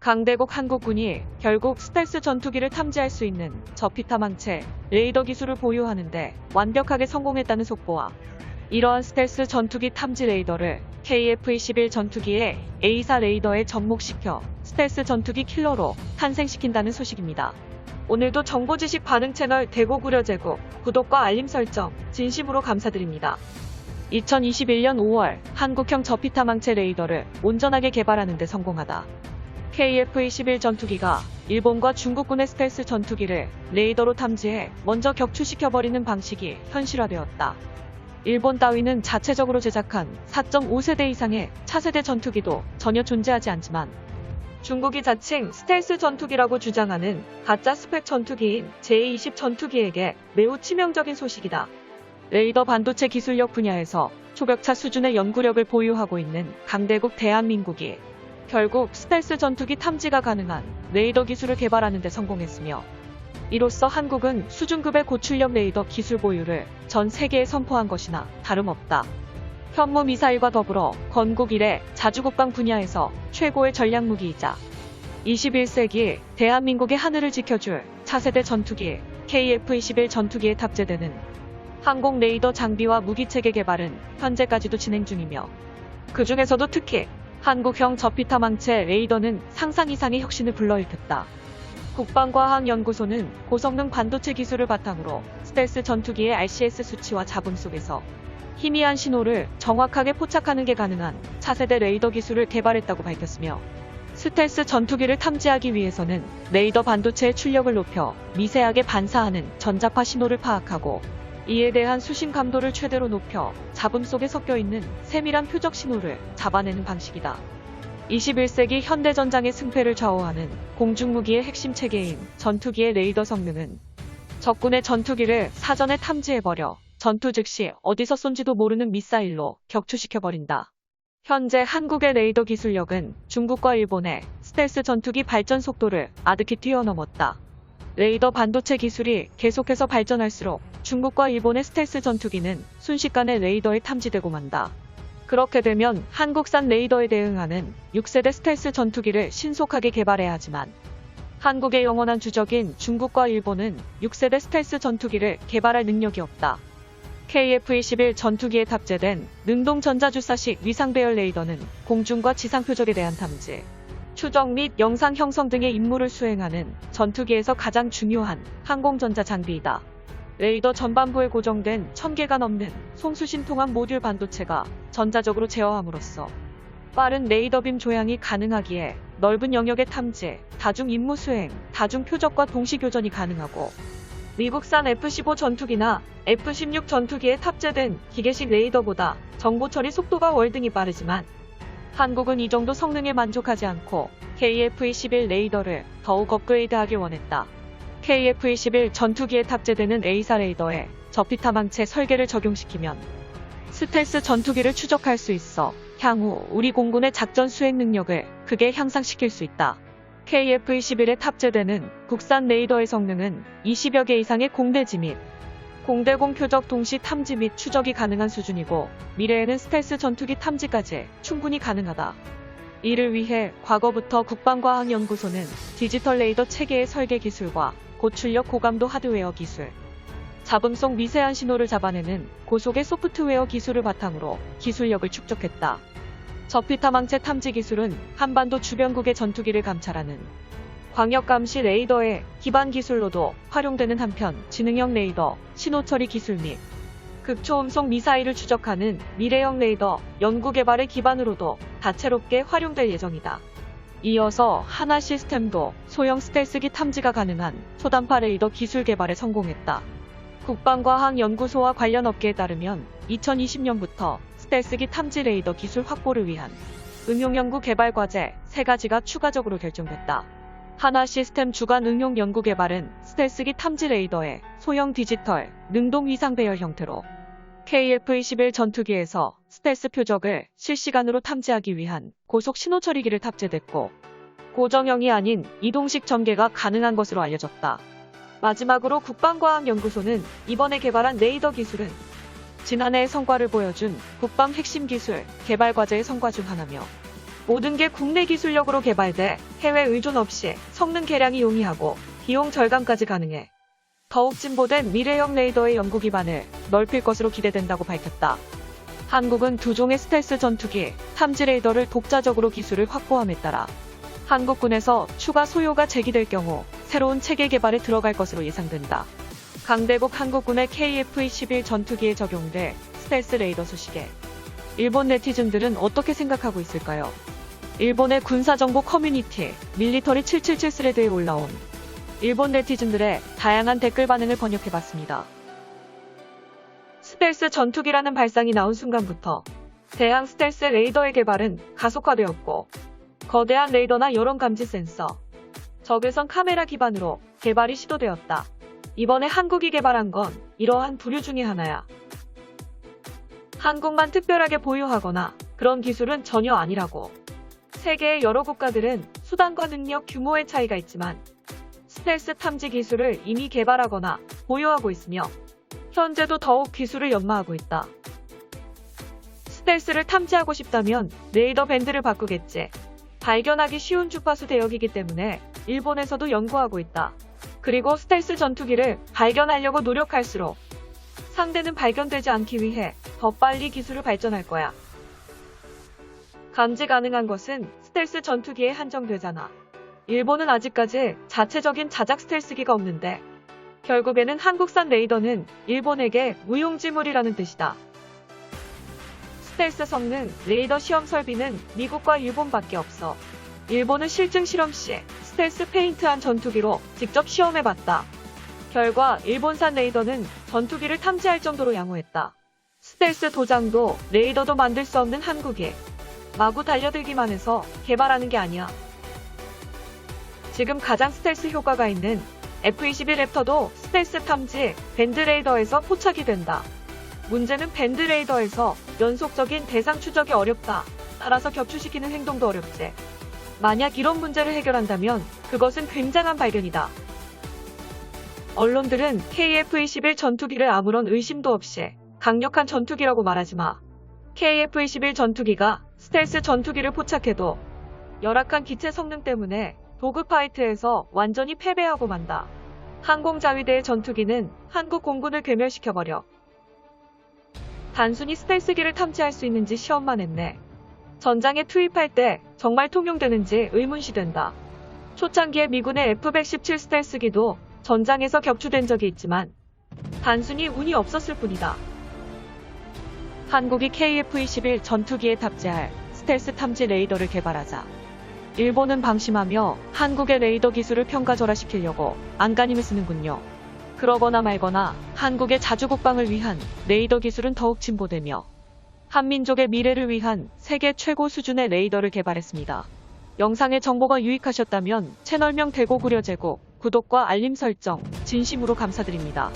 강대국 한국군이 결국 스텔스 전투기를 탐지할 수 있는 저피타망체 레이더 기술을 보유하는데 완벽하게 성공했다는 속보와 이러한 스텔스 전투기 탐지 레이더를 KF-21 전투기의 A사 레이더에 접목시켜 스텔스 전투기 킬러로 탄생시킨다는 소식입니다. 오늘도 정보지식 반응 채널 대고구려제국 구독과 알림 설정 진심으로 감사드립니다. 2021년 5월 한국형 저피타망체 레이더를 온전하게 개발하는 데 성공하다. KF-21 전투기가 일본과 중국군의 스텔스 전투기를 레이더로 탐지해 먼저 격추시켜버리는 방식이 현실화되었다. 일본 따위는 자체적으로 제작한 4.5세대 이상의 차세대 전투기도 전혀 존재하지 않지만 중국이 자칭 스텔스 전투기라고 주장하는 가짜 스펙 전투기인 제20 전투기에게 매우 치명적인 소식이다. 레이더 반도체 기술력 분야에서 초격차 수준의 연구력을 보유하고 있는 강대국 대한민국이 결국 스텔스 전투기 탐지가 가능한 레이더 기술을 개발하는 데 성공했으며 이로써 한국은 수준급의 고출력 레이더 기술 보유를 전 세계에 선포한 것이나 다름없다. 현무 미사일과 더불어 건국 이래 자주국방 분야에서 최고의 전략무기이자 21세기 대한민국의 하늘을 지켜줄 차세대 전투기 KF-21 전투기에 탑재되는 항공 레이더 장비와 무기체계 개발은 현재까지도 진행 중이며 그 중에서도 특히 한국형 저피타망체 레이더는 상상 이상의 혁신을 불러일으켰다. 국방과학연구소는 고성능 반도체 기술을 바탕으로 스텔스 전투기의 RCS 수치와 잡음 속에서 희미한 신호를 정확하게 포착하는 게 가능한 차세대 레이더 기술을 개발했다고 밝혔으며 스텔스 전투기를 탐지하기 위해서는 레이더 반도체의 출력을 높여 미세하게 반사하는 전자파 신호를 파악하고 이에 대한 수신 감도를 최대로 높여 잡음 속에 섞여있는 세밀한 표적 신호를 잡아내는 방식이다. 21세기 현대전장의 승패를 좌우하는 공중무기의 핵심 체계인 전투기의 레이더 성능은 적군의 전투기를 사전에 탐지해버려 전투 즉시 어디서 쏜지도 모르는 미사일로 격추시켜버린다. 현재 한국의 레이더 기술력은 중국과 일본의 스텔스 전투기 발전 속도를 아득히 뛰어넘었다. 레이더 반도체 기술이 계속해서 발전할수록 중국과 일본의 스텔스 전투기는 순식간에 레이더에 탐지되고 만다. 그렇게 되면 한국산 레이더에 대응하는 6세대 스텔스 전투기를 신속하게 개발해야 하지만 한국의 영원한 주적인 중국과 일본은 6세대 스텔스 전투기를 개발할 능력이 없다. KF-21 전투기에 탑재된 능동 전자주사식 위상 배열 레이더는 공중과 지상 표적에 대한 탐지, 추적 및 영상 형성 등의 임무를 수행하는 전투기에서 가장 중요한 항공전자 장비이다. 레이더 전반부에 고정된 1000개가 넘는 송수신 통합 모듈 반도체가 전자적으로 제어함으로써 빠른 레이더빔 조향이 가능하기에 넓은 영역의 탐지, 다중 임무 수행, 다중 표적과 동시 교전이 가능하고 미국산 F-15 전투기나 F-16 전투기에 탑재된 기계식 레이더보다 정보 처리 속도가 월등히 빠르지만 한국은 이 정도 성능에 만족하지 않고 KF-21 레이더를 더욱 업그레이드하길 원했다. KF-21 전투기에 탑재되는 A사 레이더에 저피타망체 설계를 적용시키면 스텔스 전투기를 추적할 수 있어 향후 우리 공군의 작전 수행 능력을 크게 향상시킬 수 있다. KF-21에 탑재되는 국산 레이더의 성능은 20여 개 이상의 공대지 및 공대공 표적 동시 탐지 및 추적이 가능한 수준이고 미래에는 스텔스 전투기 탐지까지 충분히 가능하다. 이를 위해 과거부터 국방과학연구소는 디지털 레이더 체계의 설계 기술과 고출력 고감도 하드웨어 기술, 잡음 속 미세한 신호를 잡아내는 고속의 소프트웨어 기술을 바탕으로 기술력을 축적했다. 저피타망체 탐지 기술은 한반도 주변국의 전투기를 감찰하는 광역감시 레이더의 기반 기술로도 활용되는 한편 지능형 레이더, 신호처리 기술 및 극초음속 미사일을 추적하는 미래형 레이더 연구 개발의 기반으로도 다채롭게 활용될 예정이다. 이어서 하나 시스템도 소형 스텔스기 탐지가 가능한 초단파 레이더 기술 개발에 성공했다. 국방과학연구소와 관련 업계에 따르면 2020년부터 스텔스기 탐지 레이더 기술 확보를 위한 응용 연구 개발 과제 3가지가 추가적으로 결정됐다. 하나 시스템 주간 응용 연구 개발은 스텔스기 탐지 레이더의 소형 디지털 능동 위상 배열 형태로 KF-21 전투기에서 스텔스 표적을 실시간으로 탐지하기 위한 고속 신호 처리기를 탑재됐고 고정형이 아닌 이동식 전개가 가능한 것으로 알려졌다. 마지막으로 국방과학연구소는 이번에 개발한 레이더 기술은 지난해의 성과를 보여준 국방 핵심 기술 개발 과제의 성과 중 하나며 모든 게 국내 기술력으로 개발돼 해외 의존 없이 성능 개량이 용이하고 비용 절감까지 가능해 더욱 진보된 미래형 레이더의 연구 기반을 넓힐 것으로 기대된다고 밝혔다. 한국은 두 종의 스텔스 전투기 탐지 레이더를 독자적으로 기술을 확보함에 따라 한국군에서 추가 소요가 제기될 경우 새로운 체계 개발에 들어갈 것으로 예상된다. 강대국 한국군의 KF-21 전투기에 적용될 스텔스 레이더 소식에 일본 네티즌들은 어떻게 생각하고 있을까요? 일본의 군사정보 커뮤니티 밀리터리 777 스레드에 올라온 일본 네티즌들의 다양한 댓글 반응을 번역해봤습니다. 스텔스 전투기라는 발상이 나온 순간부터 대항 스텔스 레이더의 개발은 가속화되었고 거대한 레이더나 여론 감지 센서, 적외선 카메라 기반으로 개발이 시도되었다. 이번에 한국이 개발한 건 이러한 부류 중의 하나야. 한국만 특별하게 보유하거나 그런 기술은 전혀 아니라고. 세계의 여러 국가들은 수단과 능력 규모의 차이가 있지만 스텔스 탐지 기술을 이미 개발하거나 보유하고 있으며 현재도 더욱 기술을 연마하고 있다. 스텔스를 탐지하고 싶다면 레이더 밴드를 바꾸겠지. 발견하기 쉬운 주파수 대역이기 때문에 일본에서도 연구하고 있다. 그리고 스텔스 전투기를 발견하려고 노력할수록 상대는 발견되지 않기 위해 더 빨리 기술을 발전할 거야. 감지 가능한 것은 스텔스 전투기에 한정되잖아. 일본은 아직까지 자체적인 자작 스텔스기가 없는데 결국에는 한국산 레이더는 일본에게 무용지물이라는 뜻이다. 스텔스 성능, 레이더 시험 설비는 미국과 일본밖에 없어. 일본은 실증 실험 시 스텔스 페인트한 전투기로 직접 시험해봤다. 결과 일본산 레이더는 전투기를 탐지할 정도로 양호했다. 스텔스 도장도 레이더도 만들 수 없는 한국이 마구 달려들기만 해서 개발하는 게 아니야. 지금 가장 스텔스 효과가 있는 F-21 랩터도 스텔스 탐지 밴드 레이더에서 포착이 된다. 문제는 밴드 레이더에서 연속적인 대상 추적이 어렵다. 따라서 격추시키는 행동도 어렵지. 만약 이런 문제를 해결한다면 그것은 굉장한 발견이다. 언론들은 KF-21 전투기를 아무런 의심도 없이 강력한 전투기라고 말하지 마. KF-21 전투기가 스텔스 전투기를 포착해도 열악한 기체 성능 때문에 도그파이트에서 완전히 패배하고 만다. 항공자위대의 전투기는 한국 공군을 괴멸시켜버려. 단순히 스텔스기를 탐지할 수 있는지 시험만 했네. 전장에 투입할 때 정말 통용되는지 의문시된다. 초창기에 미군의 F-117 스텔스기도 전장에서 격추된 적이 있지만 단순히 운이 없었을 뿐이다. 한국이 KF-21 전투기에 탑재할 스텔스 탐지 레이더를 개발하자 일본은 방심하며 한국의 레이더 기술을 평가절하시키려고 안간힘을 쓰는군요. 그러거나 말거나 한국의 자주국방을 위한 레이더 기술은 더욱 진보되며 한민족의 미래를 위한 세계 최고 수준의 레이더를 개발했습니다. 영상의 정보가 유익하셨다면 채널명 대고구려제국 구독과 알림 설정 진심으로 감사드립니다.